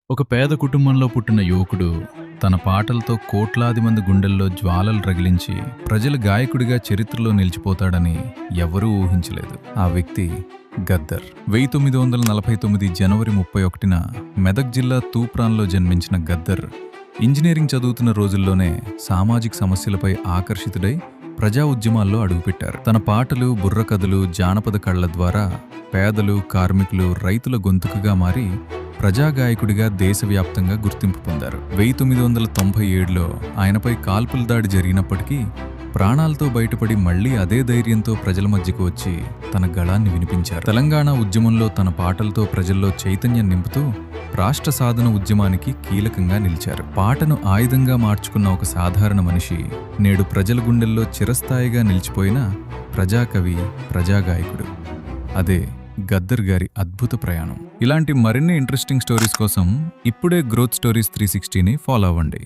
ఒక పేద కుటుంబంలో పుట్టిన యువకుడు తన పాటలతో కోట్లాది మంది గుండెల్లో జ్వాలలు రగిలించి ప్రజల గాయకుడిగా చరిత్రలో నిలిచిపోతాడని ఎవరూ ఊహించలేదు. ఆ వ్యక్తి గద్దర్. 1949 జనవరి 31న మెదక్ జిల్లా తూప్రాన్లో జన్మించిన గద్దర్ ఇంజనీరింగ్ చదువుతున్న రోజుల్లోనే సామాజిక సమస్యలపై ఆకర్షితుడై ప్రజా ఉద్యమాల్లో అడుగుపెట్టారు. తన పాటలు, బుర్రకథలు, జానపద కళ్ల ద్వారా పేదలు, కార్మికులు, రైతుల గొంతుకగా మారి ప్రజాగాయకుడిగా దేశవ్యాప్తంగా గుర్తింపు పొందారు. 1997లో ఆయనపై కాల్పుల దాడి జరిగినప్పటికీ ప్రాణాలతో బయటపడి మళ్లీ అదే ధైర్యంతో ప్రజల మధ్యకు వచ్చి తన గళాన్ని వినిపించారు. తెలంగాణ ఉద్యమంలో తన పాటలతో ప్రజల్లో చైతన్యం నింపుతూ రాష్ట్ర సాధన ఉద్యమానికి కీలకంగా నిలిచారు. పాటను ఆయుధంగా మార్చుకున్న ఒక సాధారణ మనిషి నేడు ప్రజల గుండెల్లో చిరస్థాయిగా నిలిచిపోయిన ప్రజాకవి, ప్రజాగాయకుడు. అదే గద్దర్ గారి అద్భుత ప్రయాణం. ఇలాంటి మరిన్ని ఇంట్రెస్టింగ్ స్టోరీస్ కోసం ఇప్పుడే గ్రోత్ స్టోరీస్ 360ని ఫాలో అవ్వండి.